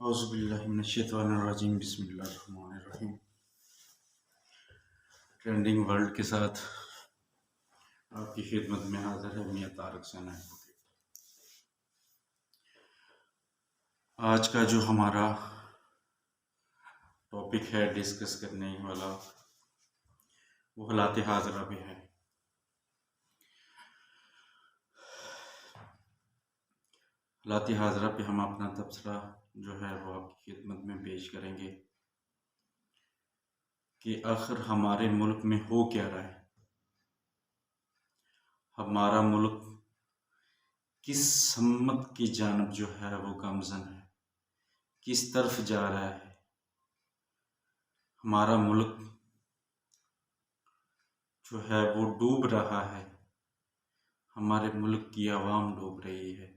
औज़ुबिल्लाहिमिनश्शैतानिर्रजीम बिस्मिल्लाहिर्रहमानिर्रहीम। Trending world के साथ आपकी खिदमत में हाजिर है मियां तारक सैन। आज का जो हमारा टॉपिक है डिस्कस करने वाला वो हालात हाज़िरा पे है। हालात हाज़िरा पे हम अपना तबसरा जो है वो आपकी खिदमत में पेश करेंगे कि आखिर हमारे मुल्क में हो क्या रहा है। हमारा मुल्क किस सम्मत की जानब जो है वो गामज़न है, किस तरफ जा रहा है। हमारा मुल्क जो है वो डूब रहा है, हमारे मुल्क की आवाम डूब रही है,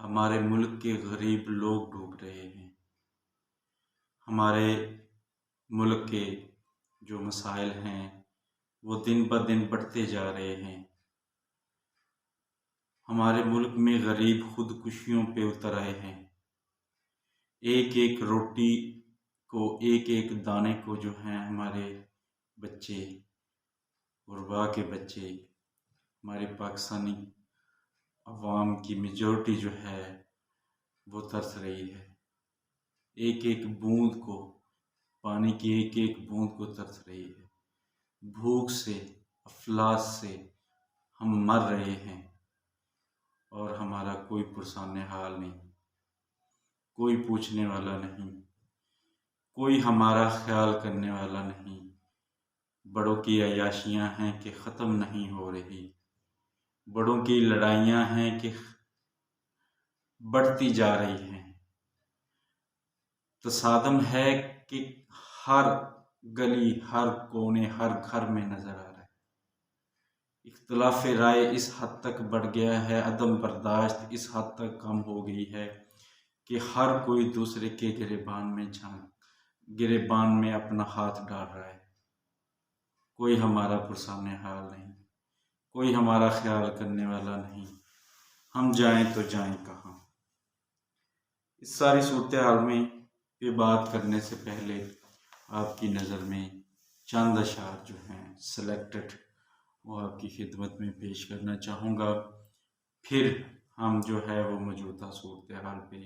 हमारे मुल्क के गरीब लोग डूब रहे हैं, हमारे मुल्क के जो मसाइल हैं वो दिन ब दिन बढ़ते जा रहे हैं। हमारे मुल्क में गरीब खुदकुशियों पे उतर आए हैं। एक एक रोटी को, एक एक दाने को जो हैं हमारे बच्चे, गुरबा के बच्चे, हमारे पाकिस्तानी अवाम की मेजॉरिटी जो है वो तरस रही है। एक एक बूंद को, पानी की एक एक बूंद को तरस रही है। भूख से, अफलास से हम मर रहे हैं और हमारा कोई पुरसाने हाल नहीं, कोई पूछने वाला नहीं, कोई हमारा ख्याल करने वाला नहीं। बड़ों की अयाशियां हैं कि ख़त्म नहीं हो रही, बड़ों की लड़ाइयां हैं कि बढ़ती जा रही हैं। तसादम है कि हर गली, हर कोने, हर घर में नज़र आ रहा है। इख्तिलाफ राय इस हद तक बढ़ गया है, अदम बर्दाश्त इस हद तक कम हो गई है कि हर कोई दूसरे के गिरेबान में अपना हाथ डाल रहा है। कोई हमारा पुरसाने हाल नहीं, कोई हमारा ख्याल करने वाला नहीं। हम जाएं तो जाएं कहाँ। इस सारी सूरत हाल में ये बात करने से पहले आपकी नज़र में चंद अशार जो हैं सेलेक्टेड वो आपकी खिदमत में पेश करना चाहूँगा। फिर हम जो है वो मौजूदा सूरत हाल पे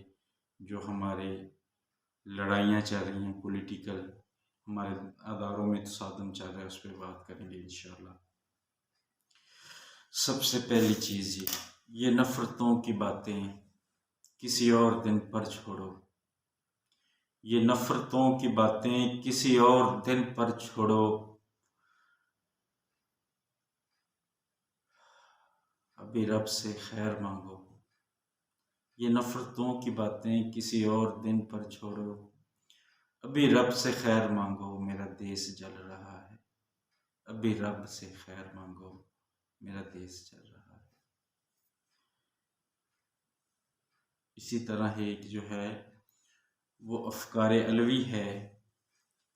जो हमारे लड़ाइयाँ चल रही हैं पॉलिटिकल, हमारे अदारों में तसादम चल रहा है, उस पर बात करेंगे इंशाअल्लाह। सबसे पहली चीज़ ये नफ़रतों की बातें किसी और दिन पर छोड़ो। ये नफ़रतों की बातें किसी और दिन पर छोड़ो। अभी रब से खैर मांगो। ये नफ़रतों की बातें किसी और दिन पर छोड़ो। अभी रब से खैर मांगो, मेरा देश जल रहा है। अभी रब से खैर मांगो, मेरा देश जल रहा है। इसी तरह एक जो है वो अफ़कारे अलवी है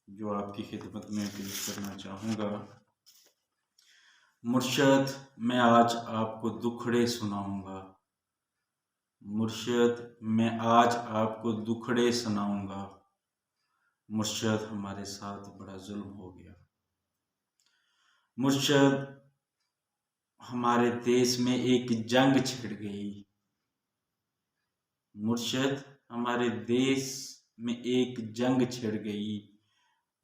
जो आपकी खिदमत में पेश करना चाहूँगा। मुर्शद मैं आज आपको दुखड़े सुनाऊँगा, मुर्शद मैं आज आपको दुखड़े सुनाऊँगा। मुर्शद हमारे साथ बड़ा जुल्म हो गया। मुर्शद हमारे देश में एक जंग छिड़ गई। मुर्शद हमारे देश में एक जंग छिड़ गई।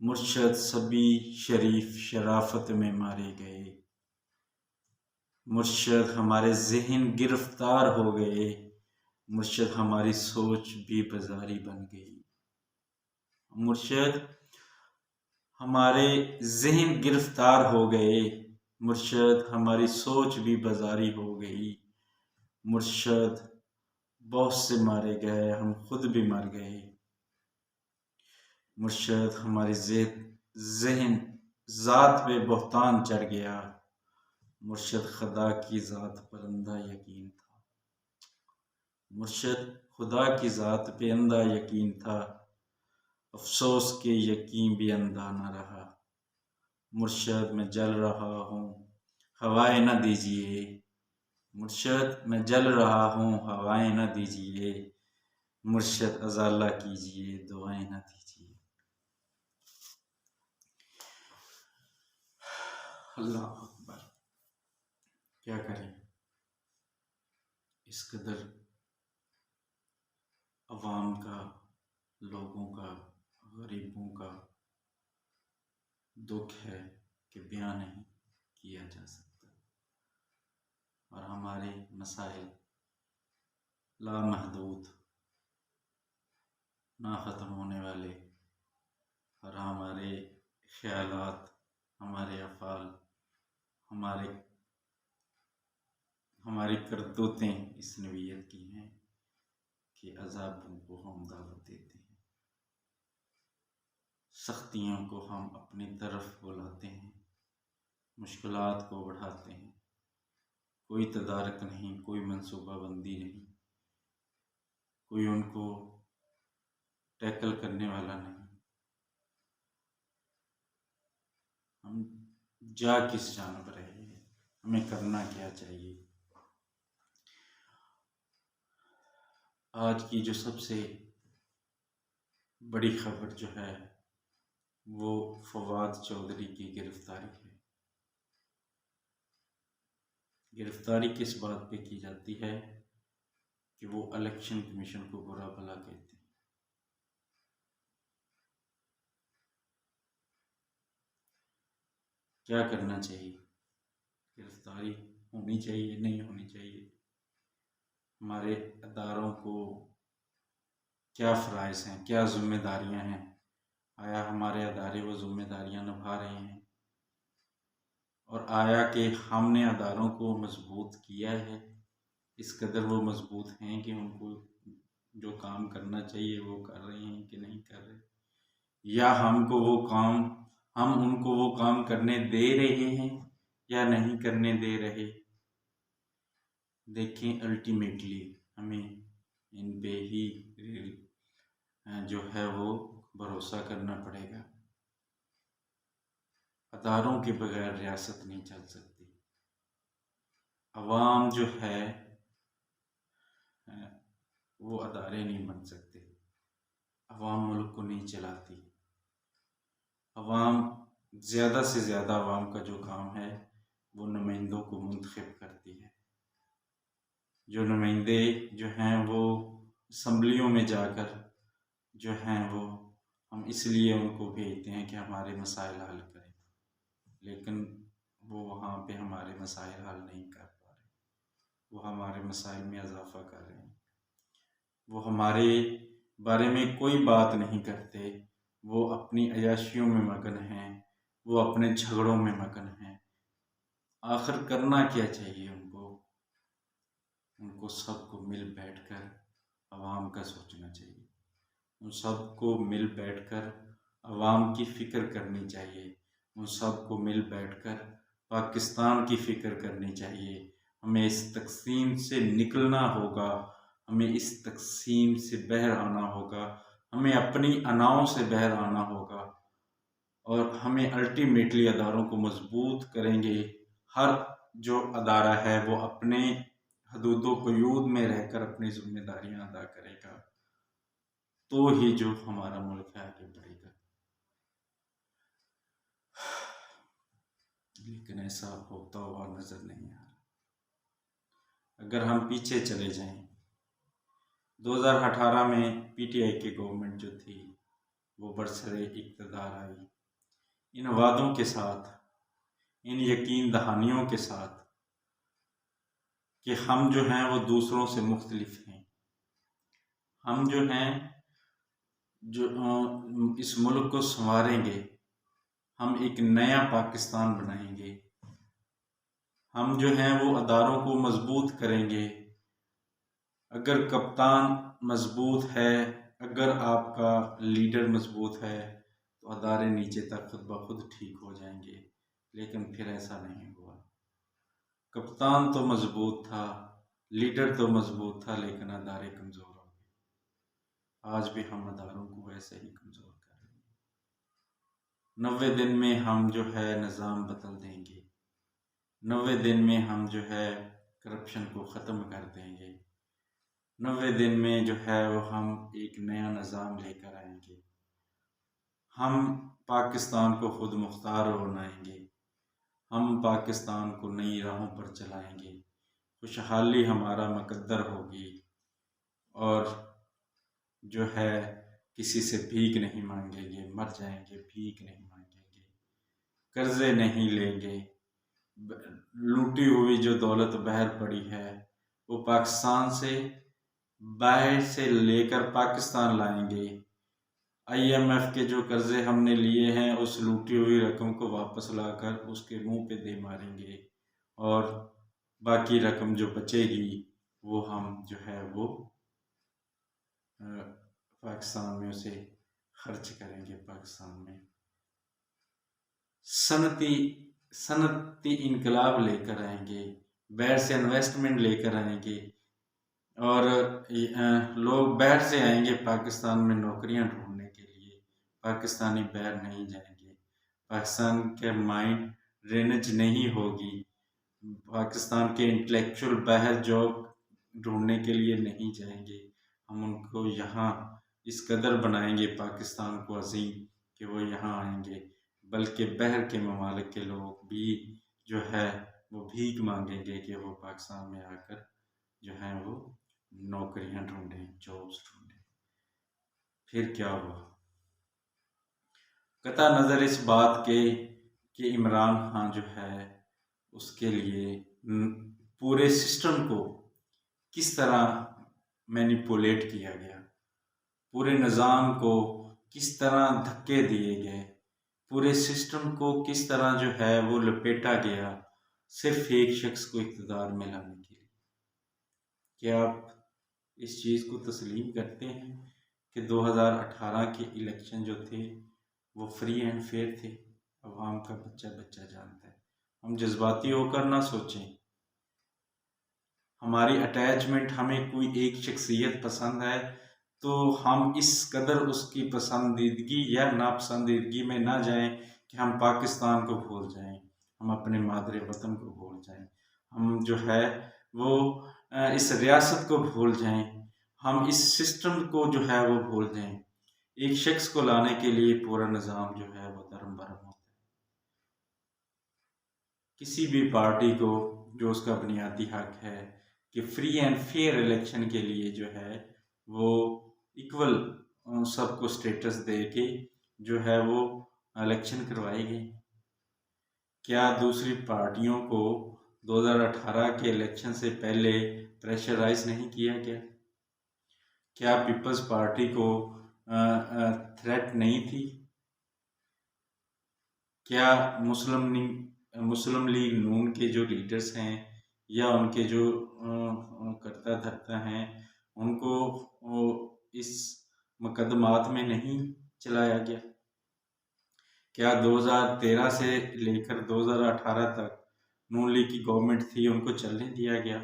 मुर्शद सभी शरीफ शराफत में मारे गए। मुर्शद हमारे ज़हन गिरफ्तार हो गए। मुर्शद हमारी सोच भी बाजारी बन गई। मुर्शद हमारे ज़हन गिरफ्तार हो गए। मुर्शद हमारी सोच भी बाजारी हो गई। मुर्शद बहुत से मारे गए, हम खुद भी मर गए। मुर्शद हमारी ज़हन ज़ात पे बहतान चढ़ गया। मुर्शद खुदा की ज़ात पर अंधा यकीन था। मुर्शद खुदा की ज़ात पे अंधा यकीन था। अफसोस के यकीन भी अंधा न रहा। मुर्शद मैं जल रहा हूँ, हवाएं न दीजिए। मुर्शद मैं जल रहा हूँ, हवाएं न दीजिए। मुर्शद अजाला कीजिए, दुआएं ना दीजिए। अल्लाह अकबर। क्या करें, इस कदर अवाम का, लोगों का, गरीबों का दुख है कि बयान नहीं किया जा सकता। और हमारे मसाइल लामहदूद, ना ख़त्म होने वाले, और हमारे ख्यालात, हमारे अफ़ाल, हमारी करतूतें इस नवीयत की हैं कि अज़ाबों को हम दावत देते हैं, सख्तियों को हम अपनी तरफ बुलाते हैं, मुश्किलात को बढ़ाते हैं। कोई तदारक नहीं, कोई मंसूबाबंदी नहीं, कोई उनको टैकल करने वाला नहीं। हम जा किस जानब रहे हैं, हमें करना क्या चाहिए। आज की जो सबसे बड़ी खबर जो है वो फवाद चौधरी की गिरफ्तारी है। गिरफ्तारी किस बात पे की जाती है कि वो इलेक्शन कमीशन को बुरा भला कहते हैं। क्या करना चाहिए, गिरफ्तारी होनी चाहिए, नहीं होनी चाहिए, हमारे अदारों को क्या फ़राइज़ हैं, क्या ज़िम्मेदारियां हैं, आया हमारे अदारे वो ज़िम्मेदारियां निभा रहे हैं, और आया कि हमने अदारों को मजबूत किया है, इस कदर वो मजबूत हैं कि उनको जो काम करना चाहिए वो कर रहे हैं कि नहीं कर रहे, या हम उनको वो काम करने दे रहे हैं या नहीं करने दे रहे। देखें, अल्टीमेटली हमें इन पे ही जो है वो भरोसा करना पड़ेगा। अदारों के बगैर रियासत नहीं चल सकती। अवाम जो है वो अदारे नहीं बन सकते। अवाम मुल्क को नहीं चलाती। अवाम ज़्यादा से ज़्यादा अवाम का जो काम है वो नुमाइंदों को मुंतखब करती है। जो नुमाइंदे जो हैं वो असम्बलियों में जाकर जो हैं वो हम इसलिए उनको भेजते हैं कि हमारे मसाइल हल करें, लेकिन वो वहाँ पे हमारे मसाइल हल नहीं कर पा रहे, वो हमारे मसाइल में इजाफ़ा कर रहे हैं, वो हमारे बारे में कोई बात नहीं करते, वो अपनी अयाशियों में मगन हैं, वो अपने झगड़ों में मगन हैं। आखिर करना क्या चाहिए उनको सबको मिल बैठकर अवाम का सोचना चाहिए। उन सबको मिल बैठकर अवाम की फ़िक्र करनी चाहिए। उन सबको मिल बैठकर पाकिस्तान की फ़िक्र करनी चाहिए। हमें इस तक़सीम से निकलना होगा, हमें इस तक़सीम से बाहर आना होगा, हमें अपनी अनाओं से बाहर आना होगा, और हमें अल्टीमेटली अदारों को मजबूत करेंगे। हर जो अदारा है वो अपने हदूदो क़यूद में रहकर अपनी ज़िम्मेदारियाँ अदा करेगा, तो ही जो हमारा मुल्क है आगे बढ़ेगा। लेकिन ऐसा होता हुआ नज़र नहीं आ रहा। अगर हम पीछे चले जाएं, 2018 में पीटीआई की गवर्नमेंट जो थी वो बरसरे इक़्तिदार आई, इन वादों के साथ, इन यकीन दहानियों के साथ कि हम जो हैं वो दूसरों से मुख्तलिफ हैं, हम जो हैं जो इस मुल्क को संवारेंगे, हम एक नया पाकिस्तान बनाएंगे, हम जो हैं वो अदारों को मजबूत करेंगे। अगर कप्तान मजबूत है, अगर आपका लीडर मजबूत है, तो अदारे नीचे तक खुद ब खुद ठीक हो जाएंगे। लेकिन फिर ऐसा नहीं हुआ। कप्तान तो मजबूत था, लीडर तो मजबूत था, लेकिन अदारे कमज़ोर हो गए। आज भी हम अदारों को वैसे ही कमज़ोर कर रहे हैं। 90 दिन में हम जो है निज़ाम बदल देंगे, 90 दिन में हम जो है करप्शन को ख़त्म कर देंगे, 90 दिन में जो है वो हम एक नया निज़ाम लेकर आएंगे। हम पाकिस्तान को खुद मुख्तार बनाएंगे। हम पाकिस्तान को नई राहों पर चलाएंगे। खुशहाली हमारा मुकद्दर होगी और जो है किसी से भीख नहीं मांगेंगे, मर जाएंगे भीख नहीं मांगेंगे, कर्जे नहीं लेंगे। लूटी हुई जो दौलत बाहर पड़ी है वो पाकिस्तान से बाहर से लेकर पाकिस्तान लाएंगे। IMF के जो कर्जे हमने लिए हैं उस लूटी हुई रकम को वापस लाकर उसके मुंह पे दे मारेंगे और बाकी रकम जो बचेगी वो हम जो है वो पाकिस्तान में उसे खर्च करेंगे। पाकिस्तान में सनती इनकलाब लेकर आएंगे, बाहर से इन्वेस्टमेंट लेकर आएंगे और लोग बाहर से आएंगे पाकिस्तान में नौकरियां ढूंढने के लिए। पाकिस्तानी बाहर नहीं जाएंगे। पाकिस्तान के माइंड ड्रेनेज नहीं होगी। पाकिस्तान के इंटेलेक्चुअल बाहर जॉब ढूंढने के लिए नहीं जाएंगे। हम उनको यहाँ इस कदर बनाएंगे पाकिस्तान को अजीम कि वो यहाँ आएंगे, बल्कि बाहर के ममालिक के लोग भी जो है वो भीख मांगेंगे कि वो पाकिस्तान में आकर जो है वो नौकरियां ढूंढें, जॉब्स ढूंढें। फिर क्या हुआ? कता नज़र इस बात के कि इमरान खान जो है उसके लिए पूरे सिस्टम को किस तरह मैनिपुलेट किया गया, पूरे निज़ाम को किस तरह धक्के दिए गए, पूरे सिस्टम को किस तरह जो है वो लपेटा गया सिर्फ एक शख्स को इक़्तिदार में लाने के लिए। क्या आप इस चीज़ को तस्लीम करते हैं कि 2018 के इलेक्शन जो थे वो फ्री एंड फेयर थे? अवाम का बच्चा बच्चा जानता है। हम जज्बाती होकर ना सोचें। हमारी अटैचमेंट, हमें कोई एक शख्सियत पसंद है तो हम इस कदर उसकी पसंदीदगी या नापसंदीदगी में ना जाएं कि हम पाकिस्तान को भूल जाएं, हम अपने मादरे वतन को भूल जाएं, हम जो है वो इस रियासत को भूल जाएं, हम इस सिस्टम को जो है वो भूल जाएं। एक शख्स को लाने के लिए पूरा निज़ाम जो है वो धर्म भरम होता है। किसी भी पार्टी को जो उसका बुनियादी हक है कि फ्री एंड फेयर इलेक्शन के लिए जो है वो इक्वल सबको स्टेटस दे के जो है वो इलेक्शन करवाएगी। क्या दूसरी पार्टियों को 2018 के इलेक्शन से पहले प्रेशराइज नहीं किया गया? क्या पीपल्स पार्टी को थ्रेट नहीं थी? क्या मुस्लिम लीग नून के जो लीडर्स हैं या उनके जो करता धरता हैं उनको इस मुकदमात में नहीं चलाया गया? क्या 2013 से लेकर 2018 तक नून लीग की गवर्नमेंट थी उनको चलने दिया गया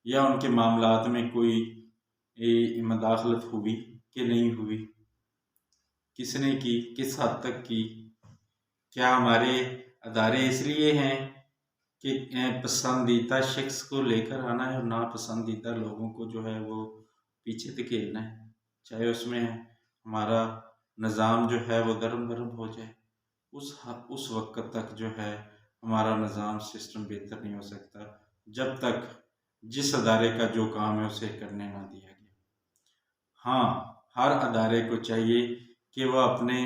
या उनके मामलात में कोई मदाखलत हुई कि नहीं हुई? किसने की, किस हद तक की? क्या हमारे अदारे इसलिए हैं कि पसंदीदा शख्स को लेकर आना है और नापसंदीदा लोगों को जो है वो पीछे धकेलना है, चाहे उसमें हमारा निज़ाम जो है वो दरम बरम हो जाए। उस वक्त तक जो है हमारा निज़ाम सिस्टम बेहतर नहीं हो सकता जब तक जिस अदारे का जो काम है उसे करने ना दिया गया। हाँ, हर अदारे को चाहिए कि वह अपने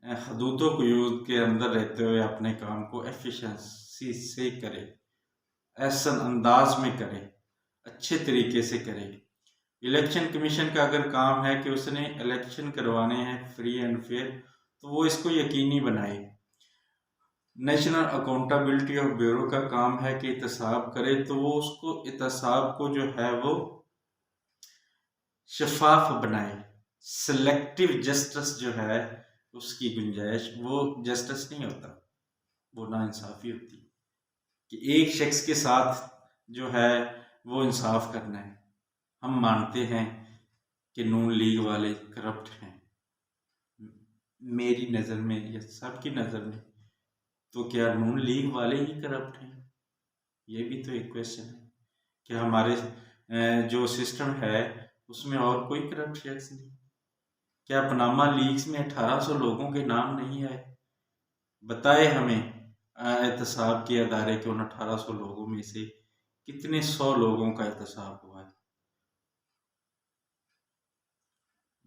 हदूदों को के अंदर रहते हुए अपने काम को एफिशिएंसी से करे, एहसन अंदाज में करे, अच्छे तरीके से करे। इलेक्शन कमीशन का अगर काम है कि उसने इलेक्शन करवाने हैं फ्री एंड फेयर तो वो इसको यकीनी बनाए। नेशनल अकाउंटेबिलिटी ऑफ ब्यूरो का काम है कि एहतसाब करे तो वो उसको एहतसाब को जो है वो शफाफ बनाए। सिलेक्टिव जस्टिस जो है उसकी गुंजाइश, वो जस्टिस नहीं होता, वो नाइंसाफ़ी होती कि एक शख्स के साथ जो है वो इंसाफ करना है। हम मानते हैं कि नून लीग वाले करप्ट हैं, मेरी नज़र में या सबकी नज़र में, तो क्या नून लीग वाले ही करप्ट हैं? ये भी तो एक क्वेश्चन है कि हमारे जो सिस्टम है उसमें और कोई करप्ट शख्स नहीं? क्या पनामा लीक्स में 1800 लोगों के नाम नहीं आए? बताए हमें एहतसाब के अदारे के उन 1800 लोगों में से कितने 100 लोगों का एहतसाब हुआ है?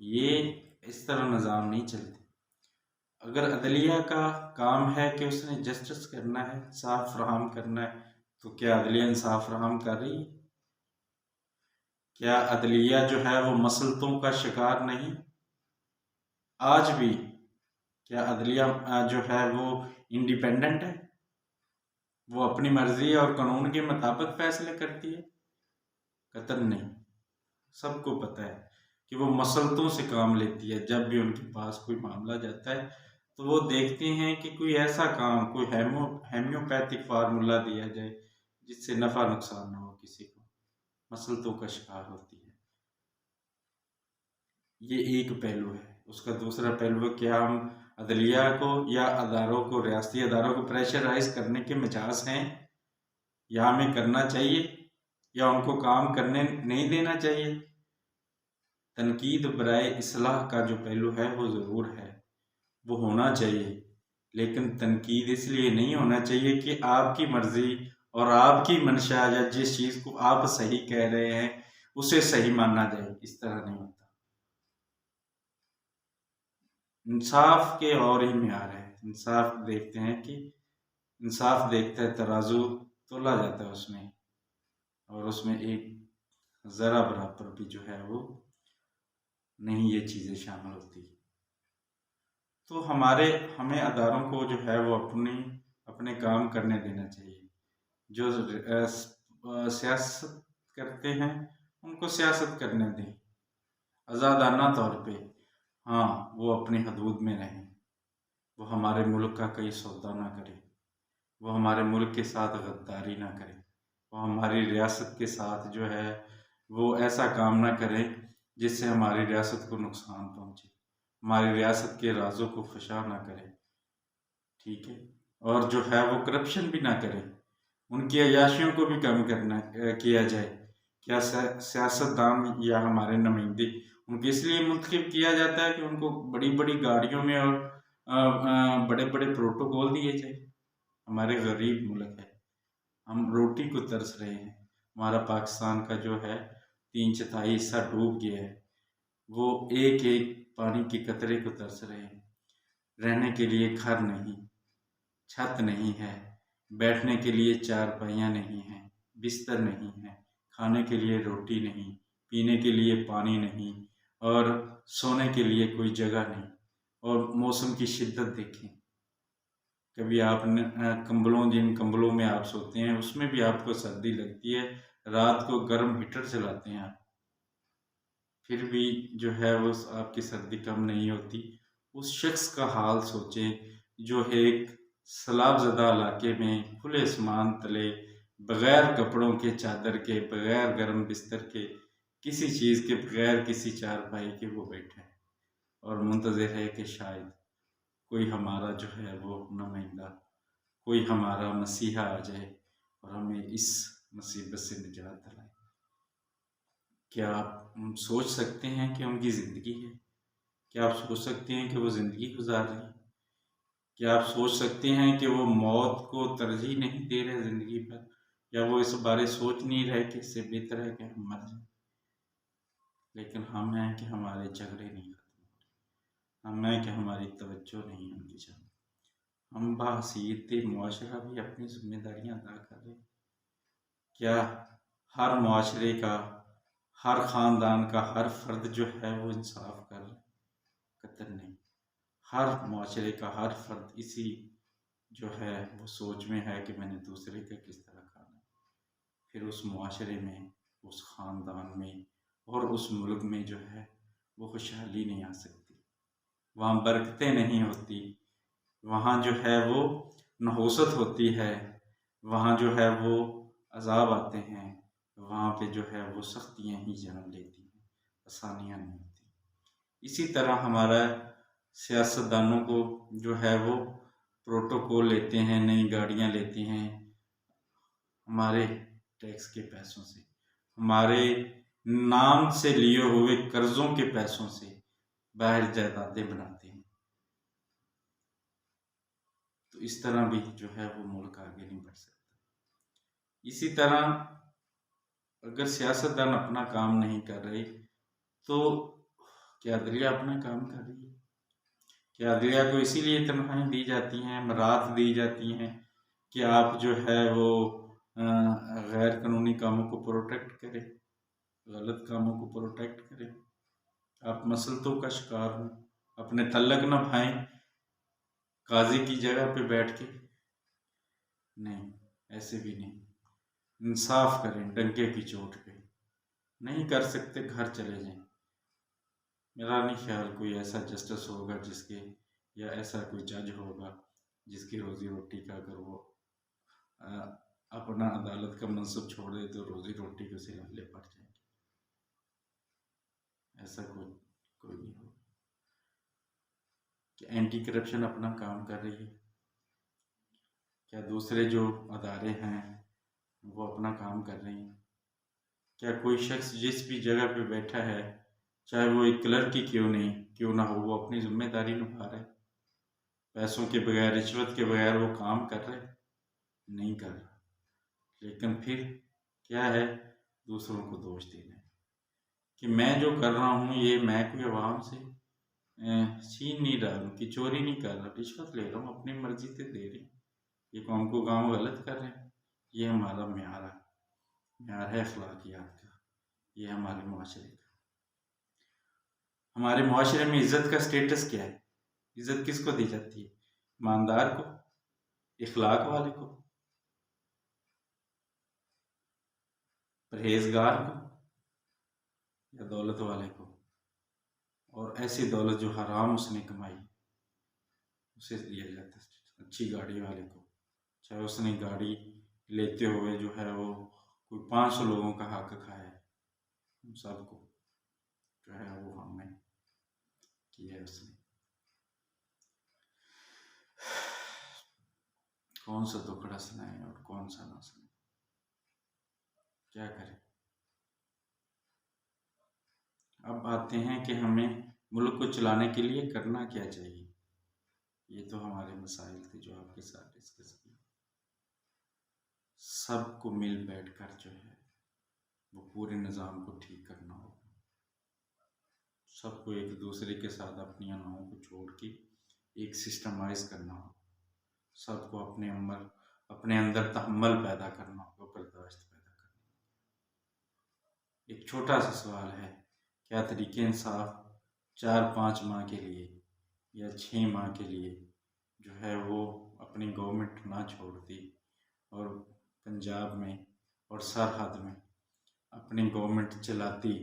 ये इस तरह निज़ाम नहीं चलते। अगर अदलिया का काम है कि उसने जस्टिस करना है, इंसाफ फराहम करना है, तो क्या अदलिया इंसाफ फराहम कर रही है? क्या अदलिया जो है वो मसलतों का शिकार नहीं? आज भी क्या अदलिया जो है वो इंडिपेंडेंट है? वो अपनी मर्जी और कानून के मुताबिक फैसले करती है? कतई नहीं। सबको पता है कि वो मसलतों से काम लेती है। जब भी उनके पास कोई मामला जाता है तो वो देखते हैं कि कोई ऐसा काम, कोई हेम्योपैथिक फार्मूला दिया जाए जिससे नफ़ा नुकसान ना हो किसी को। मसलतों का शिकार होती है। ये एक पहलू है। उसका दूसरा पहलू है कि हम अदलिया को या अदारों को, रियासती अदारों को प्रेशराइज करने के मिजाज हैं, या हमें करना चाहिए या उनको काम करने नहीं देना चाहिए। तनकीद बराए इस्लाह का जो पहलू है वो ज़रूर है, वो होना चाहिए, लेकिन तनकीद इसलिए नहीं होना चाहिए कि आपकी मर्ज़ी और आपकी मंशा या जिस चीज़ को आप सही कह रहे हैं उसे सही माना जाए। इस तरह नहीं होता। इंसाफ के और ही म्यार है। इंसाफ देखते हैं कि इंसाफ देखता है, तराजू तोला जाता है उसमें, और उसमें एक ज़रा बराबर भी जो है वो नहीं ये चीज़ें शामिल होती। तो हमें अदारों को जो है वो अपने काम करने देना चाहिए। जो सियासत करते हैं उनको सियासत करने दें, आज़ादाना तौर पे। हाँ, वो अपनी हदूद में रहें। वो हमारे मुल्क का कोई सौदा ना करे, वो हमारे मुल्क के साथ गद्दारी ना करे, वो हमारी रियासत के साथ जो है वो ऐसा काम ना करे जिससे हमारी रियासत को नुकसान पहुँचे, हमारी रियासत के राजों को फशा ना करे, ठीक है। और जो है वो करप्शन भी ना करे, उनकी अय्याशियों को भी कम किया जाए। क्या सियासतदान या हमारे नुमाइंदे उनको इसलिए मुंतखब किया जाता है कि उनको बड़ी बड़ी गाड़ियों में और बड़े बड़े प्रोटोकॉल दिए जाए? हमारे गरीब मुल्क है, हम रोटी को तरस रहे हैं। हमारा पाकिस्तान का जो है 3/4 हिस्सा डूब गया है। वो एक एक पानी के कतरे को तरस रहे हैं। रहने के लिए घर नहीं, छत नहीं है, बैठने के लिए चारपाइयाँ नहीं हैं, बिस्तर नहीं है, खाने के लिए रोटी नहीं, पीने के लिए पानी नहीं, और सोने के लिए कोई जगह नहीं। और मौसम की शिद्दत देखें। कभी आपने जिन कंबलों में आप सोते हैं उसमें भी आपको सर्दी लगती है, रात को गर्म हीटर चलाते हैं आप, फिर भी जो है वो आपकी सर्दी कम नहीं होती। उस शख्स का हाल सोचें जो एक सैलाबज़दा इलाके में खुले आसमान तले बग़ैर कपड़ों के, चादर के, बग़ैर गर्म बिस्तर के, किसी चीज़ के बग़ैर, किसी चारपाई के वो बैठा है और मुंतज़िर है कि शायद कोई हमारा जो है वो नुमाइंदा, कोई हमारा मसीहा आ जाए और हमें इस मुसीबत से निजात दिलाए। क्या आप सोच सकते हैं कि उनकी ज़िंदगी है? क्या आप सोच सकते हैं कि वो ज़िंदगी गुजार रहे हैं? क्या आप सोच सकते हैं कि वो मौत को तरजीह नहीं दे रहे ज़िंदगी पर, या वो इस बारे सोच नहीं रहे कि इससे बेहतर है कि हम मर जाएं? लेकिन हम हैं कि हमारे झगड़े नहीं खत्म हो रहे, हम हैं कि हमारी तवज्जो नहीं उनकी जानब। हम बाहसीयत मुआशरा भी अपनी जिम्मेदारियाँ अदा कर रहे हैं। क्या हर मुआशरे का, हर ख़ानदान का हर फ़र्द जो है वो इंसाफ कर रहा है? कतई नहीं। हर मुआशरे का हर फ़र्द इसी जो है वो सोच में है कि मैंने दूसरे का किस तरह खाना है। फिर उस मुआशरे में, उस ख़ानदान में और उस मुल्क में जो है वो खुशहाली नहीं आ सकती, वहाँ बरकतें नहीं होती, वहाँ जो है वो नहुसत होती है, वहाँ जो है वो अज़ाब आते हैं, वहाँ पे जो है वो सख्तियाँ ही जन्म लेती हैं, आसानियाँ नहीं होती। इसी तरह हमारा सियासतदानों को जो है वो प्रोटोकॉल लेते हैं, नई गाड़ियाँ लेते हैं हमारे टैक्स के पैसों से, हमारे नाम से लिए हुए कर्जों के पैसों से बाहर जायदादें बनाते हैं। तो इस तरह भी जो है वो मुल्क आगे नहीं बढ़ सकता। इसी तरह अगर सियासतदान अपना काम नहीं कर रहे तो क्या अदलिया अपना काम कर रही है? क्या अदलिया को इसीलिए तनख्वाहें दी जाती हैं, मराहत दी जाती हैं कि आप जो है वो गैर कानूनी कामों को प्रोटेक्ट करें, गलत कामों को प्रोटेक्ट करें, आप मसलतों का शिकार हो, अपने तल्लक न भाएं काजी की जगह पे बैठ के? नहीं, ऐसे भी नहीं। इंसाफ करें डंके की चोट पे। नहीं कर सकते, घर चले जाएं। मेरा नहीं ख्याल कोई ऐसा जस्टिस होगा जिसके, या ऐसा कोई जज होगा जिसकी रोजी रोटी का अगर वो अपना अदालत का मनसब छोड़ दे तो रोजी रोटी के सिलसिले पड़ जाएंगे। ऐसा कोई नहीं होगा। क्या एंटी करप्शन अपना काम कर रही है? क्या दूसरे जो अदारे हैं वो अपना काम कर रहे हैं? क्या कोई शख्स जिस भी जगह पे बैठा है, चाहे वो एक क्लर्क ही क्यों ना हो, वो अपनी जिम्मेदारी निभा रहा है? पैसों के बगैर, रिश्वत के बगैर वो काम कर रहे? नहीं कर रहा। लेकिन फिर क्या है, दूसरों को दोष देना है कि मैं जो कर रहा हूँ ये मैं कोई आवाम से छीन नहीं रहा हूँ, कि चोरी नहीं कर रहा, रिश्वत ले रहा हूँ, अपनी मर्जी से दे रही हूँ, ये कौम को काम गलत कर रहे हैं। ये हमारा म्यार है अखलाकियात का, ये हमारे मुआशरे का। हमारे मुआशरे में इज्जत का स्टेटस क्या है? इज्जत किसको दी जाती है? ईमानदार को, इखलाक वाले को, परहेजगार को, या दौलत वाले को? और ऐसी दौलत जो हराम उसने कमाई उसे दिया जाता है। अच्छी गाड़ी वाले को, चाहे उसने गाड़ी लेते हुए जो है वो कोई 500 लोगों का हक खाया है, उन सबको जो है वो हमने किया है। उसने कौन सा दुखड़ा सुनाए और कौन सा ना सुनाए, क्या करें? अब आते हैं कि हमें मुल्क को चलाने के लिए करना क्या चाहिए। ये तो हमारे मसाइल थे जो आपके साथ डिस्कस किए। सबको मिल बैठ कर जो है वो पूरे निज़ाम को ठीक करना होगा। सबको एक दूसरे के साथ अपनी अनाओं को छोड़ के एक सिस्टमाइज करना होगा। सबको अपने अंदर तहम्मुल पैदा करना होगा, बर्दाश्त पैदा करना होगा। एक छोटा सा सवाल है, क्या तरीके इंसाफ 4-5 माह के लिए या 6 माह के लिए जो है वो अपनी गवर्नमेंट ना छोड़ती और पंजाब में और सरहद में अपनी गवर्नमेंट चलाती,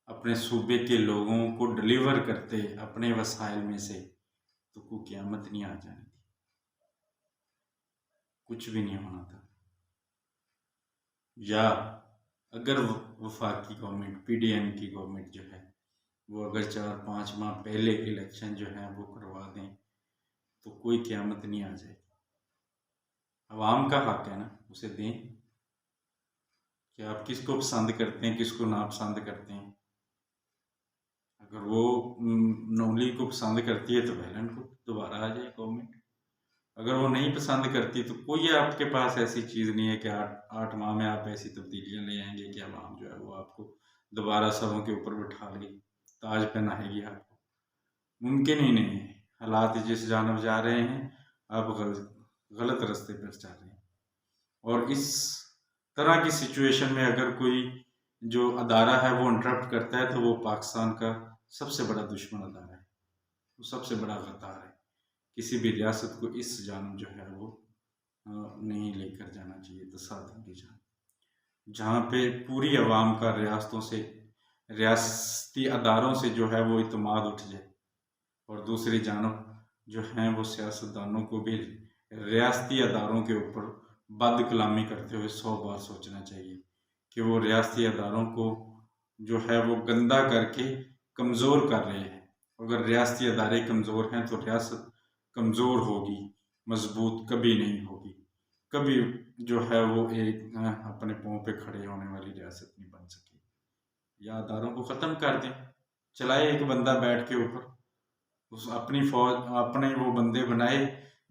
अपने सूबे के लोगों को डिलीवर करते अपने वसाइल में से, तो कोई क़यामत नहीं आ जानी थी, कुछ भी नहीं होना था। या अगर वफाकी गवर्नमेंट, PDM की गवर्नमेंट जो है वो अगर 4-5 माह पहले इलेक्शन जो है वो करवा दें तो कोई क़यामत नहीं आ जाएगी। अवाम का हक है ना, उसे दें। कि आप किसको पसंद करते हैं, किसको ना पसंद करते हैं। अगर वो नौली को पसंद करती है तो वैलन को दोबारा आ जाए गवर्नमेंट। अगर वो नहीं पसंद करती तो कोई आपके पास ऐसी चीज़ नहीं है कि 8 माह में आप ऐसी तब्दीलियाँ ले आएंगे कि अवाम जो है वो आपको दोबारा सरों के ऊपर बिठा ले, ताज पहनाएगी आपको। मुमकिन ही नहीं है। हालात जिस जानब जा रहे हैं, आप गलत रास्ते पर जा रहे हैं। और इस तरह की सिचुएशन में अगर कोई जो अदारा है वो इंटरप्ट करता है तो वो पाकिस्तान का सबसे बड़ा दुश्मन अदारा है, वो सबसे बड़ा गद्दार है। किसी भी रियासत को इस जानब जो है वो नहीं लेकर जाना चाहिए, तसादुम की जानब, जहाँ पे पूरी आवाम का रियासती अदारों से जो है वो इत्मीनान उठ जाए। और दूसरी जानब जो हैं वो सियासतदानों को भी रियासती अदारों के ऊपर बद कलामी करते हुए 100 बार सोचना चाहिए कि वो रियासती अदारों को जो है वो गंदा करके कमज़ोर कर रहे हैं। अगर रियासती अदारे कमज़ोर हैं तो रियासत कमज़ोर होगी, मजबूत कभी नहीं होगी। कभी जो है वो एक अपने पाँव पे खड़े होने वाली रियासत नहीं बन सकी। या अदारों को ख़त्म कर दें, चलाए एक बंदा बैठ के ऊपर, उस अपनी फौज अपने वो बंदे बनाए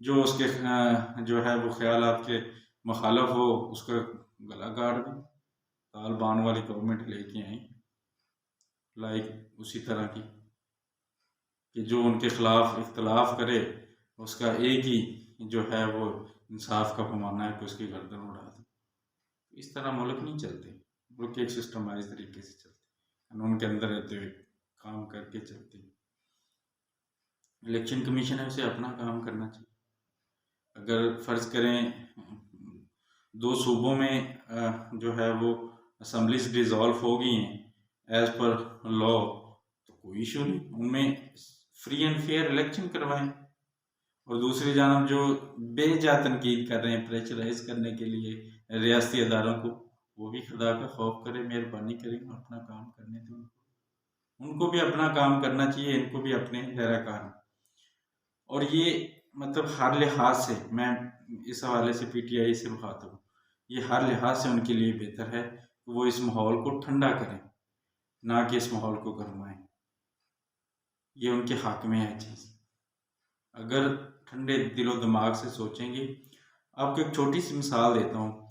जो उसके जो है वो ख्यालात के मुखालफ हो, उसका गला काट दें। तालिबान वाली गवर्नमेंट लेके आई, लाइक उसी तरह की, कि जो उनके खिलाफ इख्तलाफ करे उसका एक ही जो है वो इंसाफ का पैमाना है कि उसकी गर्दन उड़ा दे। इस तरह मुल्क नहीं चलते, मुल्क एक सिस्टमाइज तरीके से चलते, कानून के अंदर रहते हुए काम करके चलते। इलेक्शन कमीशन है, उसे अपना काम करना चाहिए। अगर फ़र्ज़ करें 2 सूबों में जो है वो असम्बलीज डिज़ोल्व हो गई हैं एज़ पर लॉ, तो कोई इशू नहीं, उनमें फ्री एंड फेयर इलेक्शन करवाएं। और दूसरी जानब जो बेजा तनकीद कर रहे हैं प्रेशराइज करने के लिए रियासती अदारों को, वो भी खुदा का खौफ करें, मेहरबानी करें, अपना काम करने दें उनको भी अपना काम करना चाहिए, इनको भी अपने दायरा कार। और ये मतलब हर लिहाज से मैं इस हवाले से पीटीआई से मुखातिब हूँ, ये हर लिहाज से उनके लिए बेहतर है कि वो इस माहौल को ठंडा करें, ना कि इस माहौल को गरमाएं। ये उनके हक में है चीज़। अगर ठंडे दिलो दिमाग से सोचेंगे, आपको एक छोटी सी मिसाल देता हूँ।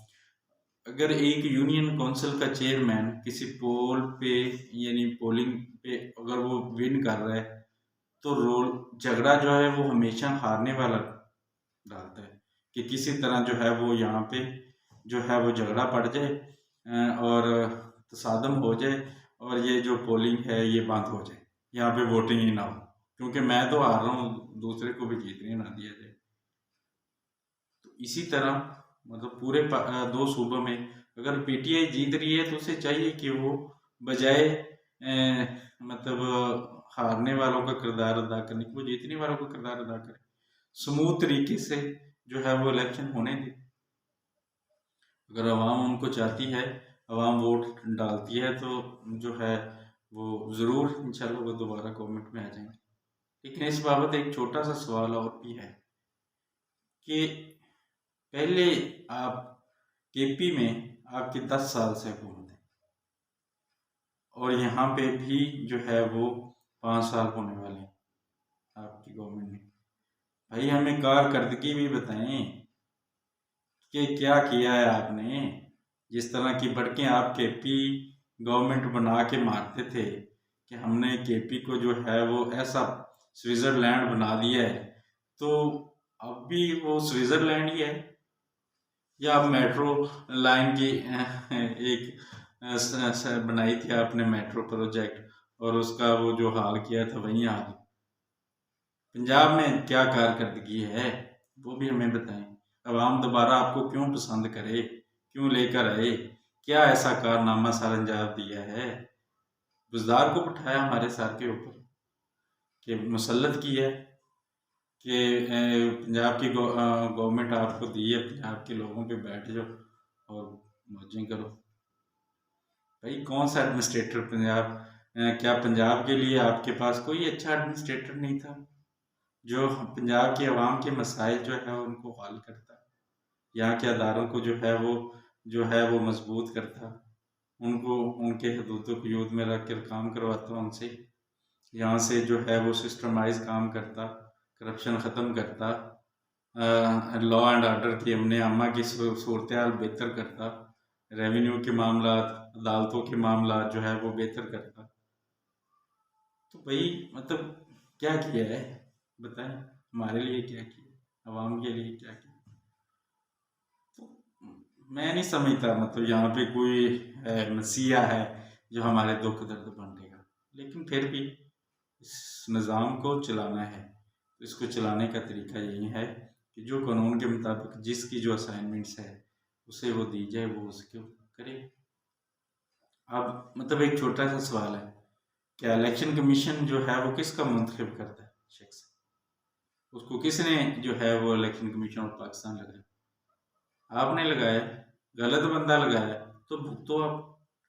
अगर एक यूनियन काउंसिल का चेयरमैन किसी पोल पे यानी पोलिंग पे अगर वो विन कर रहा है, तो रोल झगड़ा जो है वो हमेशा हारने वाला डालता है कि किसी तरह जो है वो यहाँ पे जो है वो झगड़ा पड़ जाए और तसादम हो जाए और ये जो पोलिंग है ये बंद हो जाए, यहाँ पे वोटिंग ही ना हो, क्योंकि मैं तो हार रहा हूँ, दूसरे को भी जीतने ना दिया जाए। तो इसी तरह मतलब पूरे 2 सूबों में अगर पीटीआई जीत रही है तो उसे चाहिए कि वो बजाय मतलब हारने वालों का किरदार अदा करने की, वो जीतने वालों का किरदार अदा करे, स्मूथ तरीके से जो है वो इलेक्शन होने दे। अगर आवाम उनको चाहती है, आवाम वोट डालती है, तो जो है वो ज़रूर इंशाल्लाह वो दोबारा गवर्नमेंट में आ जाएंगे। लेकिन इस बाबत एक छोटा सा सवाल और भी है कि पहले आप केपी में आपकी 10 साल से हुकूमत है और यहाँ पे भी जो है वो 5 साल होने वाले हैं आपकी गवर्नमेंट में। भाई हमें कारकर्दगी भी बताएं कि क्या किया है आपने। जिस तरह की बढ़ के आप केपी गवर्नमेंट बना के मारते थे कि हमने केपी को जो है वो ऐसा स्विट्ज़रलैंड बना दिया है, तो अब भी वो स्विट्ज़रलैंड ही है। या आप मेट्रो लाइन की एक बनाई थी आपने मेट्रो प्रोजेक्ट और उसका वो जो हाल किया था वही हाल पंजाब में क्या कारकर्दगी है वो भी हमें बताएं। अवाम दोबारा आपको क्यों पसंद करे, क्यों लेकर आए, क्या ऐसा कारनामा सर अंजाम दिया है, बुजदार को बिठाया हमारे सर के ऊपर कि मुसल्लत की है कि पंजाब की गवर्नमेंट आपको दी है, पंजाब के लोगों पे बैठ जाओ और मौजें करो। भाई कौन सा एडमिनिस्ट्रेटर पंजाब, क्या पंजाब के लिए आपके पास कोई अच्छा एडमिनिस्ट्रेटर नहीं था जो पंजाब के अवाम के मसाइल जो है उनको हल करता, यहाँ के अदारों को जो है वो मजबूत करता, उनको उनके हदूद क़ुयूद में रख कर काम करवाता, उनसे यहाँ से जो है वो सिस्टमाइज काम करता, करप्शन ख़त्म करता, लॉ एंड ऑर्डर की अमन अमा की सूरत हाल बेहतर करता, रेवेन्यू के मामला अदालतों के मामला जो है वो बेहतर करता। तो भाई मतलब क्या किया है बताएं, हमारे लिए क्या किया, अवाम के लिए क्या किया। तो मैं नहीं समझता मतलब यहाँ पे कोई मसीहा है जो हमारे दुख दर्द बांटेगा, लेकिन फिर भी इस निज़ाम को चलाना है तो इसको चलाने का तरीका यही है कि जो कानून के मुताबिक जिसकी जो असाइनमेंट्स है उसे वो दी जाए, वो उसको करे। अब मतलब एक छोटा सा सवाल है, क्या इलेक्शन कमीशन जो है वो किसका मुंतखब करता है शख्स, उसको किसने जो है वो इलेक्शन कमीशन ऑफ पाकिस्तान लगाया, आपने लगाया, गलत बंदा लगाया तो भुगतो आप।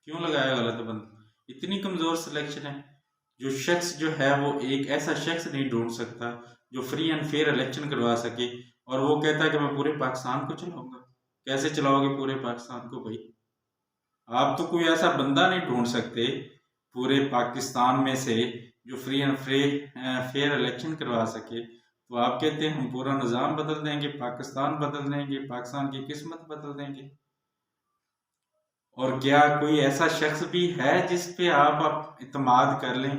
क्यों लगाया गलत बंदा, इतनी कमज़ोर सिलेक्शन है, जो शख्स जो है वो एक ऐसा शख्स नहीं ढूंढ सकता जो फ्री एंड फेयर इलेक्शन करवा सके और वो कहता है कि मैं पूरे पाकिस्तान को चलाऊंगा। कैसे चलाओगे पूरे पाकिस्तान को भाई? आप तो कोई ऐसा बंदा नहीं ढूंढ सकते पूरे पाकिस्तान में से जो फ्री एंड फेयर इलेक्शन करवा सके। तो आप कहते हैं हम पूरा निज़ाम बदल देंगे, पाकिस्तान बदल देंगे, पाकिस्तान की किस्मत बदल देंगे। और क्या कोई ऐसा शख्स भी है जिस पे आप इत्मीनान कर लें,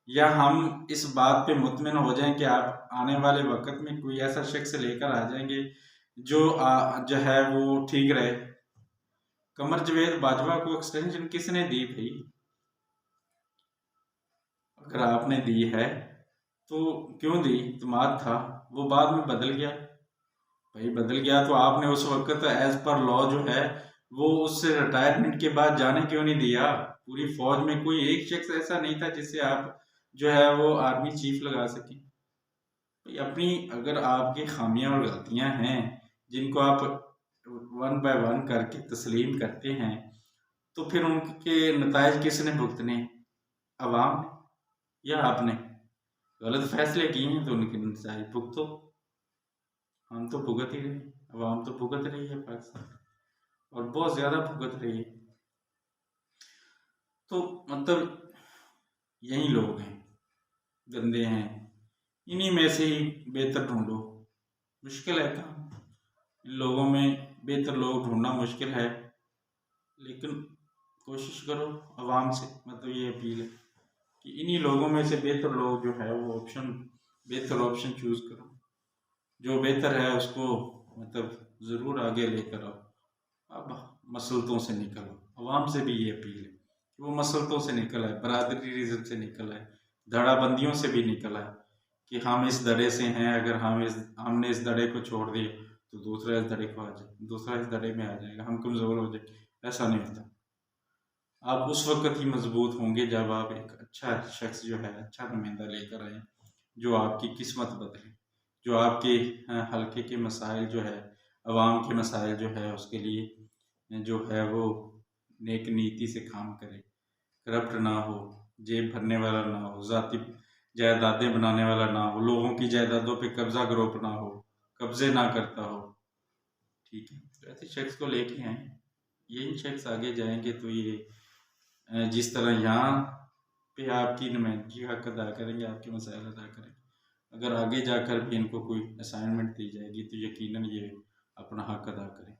या हम इस बात पे मुतमिन हो जाएं कि आप आने वाले वक्त में कोई ऐसा शख्स लेकर आ जाएंगे जो है वो ठीक रहे? कमर जवेद बाजवा को एक्सटेंशन किसने दी भाई? अगर आपने दी है तो क्यों दी? इत्मीनान था, वो बाद में बदल गया भाई। बदल गया तो आपने उस वक्त एज पर लॉ जो है वो उससे रिटायरमेंट के बाद जाने क्यों नहीं दिया? पूरी फौज में कोई एक शख्स ऐसा नहीं था जिससे आप जो है वो आर्मी चीफ लगा सके भाई? अपनी अगर आपकी खामियां और गलतियां हैं जिनको आप वन बाय वन करके तस्लीम करते हैं, तो फिर उनके नतायज किसने भुगतने? अवाम ने या आपने? गलत फैसले किए हैं तो उनके नतायज भुगतो। हम तो भुगत ही रहे, अवाम तो भुगत रही है पाकिस्तान, और बहुत ज्यादा भुगत रही है। तो मतलब यही लोग हैं, गंदे हैं, इन्हीं में से ही बेहतर ढूंढो। मुश्किल है काम, इन लोगों में बेहतर लोग ढूंढना मुश्किल है, लेकिन कोशिश करो अवाम से। मतलब ये अपील है कि इन्हीं लोगों में से बेहतर लोग जो है वो बेहतर ऑप्शन चूज करो। जो बेहतर है उसको मतलब ज़रूर आगे लेकर आओ। अब मसलतों से निकलो, अवाम से भी ये अपील है कि वो मसलतों से निकल आए, बरादरीज़म से निकल आए, धड़ाबंदियों से भी निकल आए कि हम इस दड़े से हैं, अगर हमने इस दड़े को छोड़ दिया तो दूसरा इस दड़े को आ जाए, दूसरा इस दड़े में आ जाएगा, हम कमज़ोर हो जाए। ऐसा नहीं होता। आप उस वक्त ही मजबूत होंगे जब आप एक अच्छा शख्स जो है, अच्छा नुमाइंदा लेकर आए जो आपकी किस्मत बदले, जो आपके हल्के के मसाइल जो है, अवाम के मसाइल जो है उसके लिए जो है वो नेक नीति से काम करे, करप्ट ना हो, जेब भरने वाला ना हो, ज़ाती जायदादें बनाने वाला ना हो, लोगों की जायदादों पे कब्जा ग्रोप ना हो, कब्जे ना करता हो। ठीक है, तो ऐसे शख्स को लेके आए, यही शख्स आगे जाएंगे तो ये जिस तरह यहाँ पे आपकी नुमाइंदगी हक अदा करेंगे, आपके मसाइल अदा करेंगे, अगर आगे जाकर भी इनको कोई असाइनमेंट दी जाएगी तो यकीनन ये अपना हक अदा करें।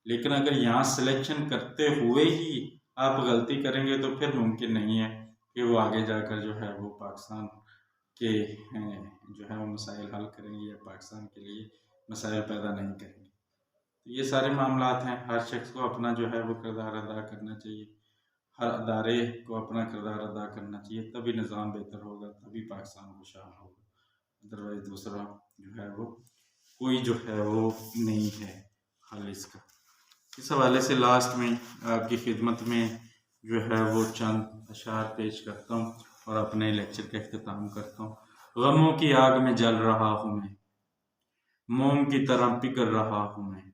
लेकिन अगर यहाँ सिलेक्शन करते हुए ही आप गलती करेंगे तो फिर मुमकिन नहीं है कि वो आगे जाकर जो है वो पाकिस्तान के जो है वो मसाइल हल करेंगे या पाकिस्तान के लिए मसाइल पैदा नहीं करेंगे। तो ये सारे मामलात हैं, हर शख्स को अपना जो है वो किरदार अदा करना चाहिए, हर अदारे को अपना किरदार अदा करना चाहिए, तभी निज़ाम बेहतर होगा, तभी पाकिस्तान खुशहाल होगा। अदरवाइज दूसरा जो है वो कोई जो है वो नहीं है हल इसका। इस हवाले से लास्ट में आपकी खिदमत में जो है वो चंद अशार पेश करता हूँ और अपने लेक्चर का अख्ताम करता हूँ। गमों की आग में जल रहा हूँ मैं, मोम की तरह पिघल रहा हूँ मैं,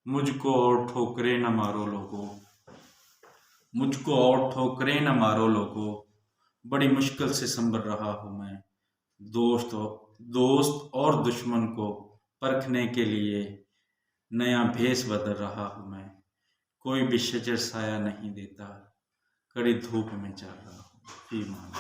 मुझको और ठोकरे न मारो लोगों, मुझको और ठोकरे न मारो लोगों, बड़ी मुश्किल से संभल रहा हूँ मैं, दोस्त और दुश्मन को परखने के लिए नया भेष बदल रहा हूँ मैं, कोई भी शजर साया नहीं देता, कड़ी धूप में चल रहा हूँ। फी मान।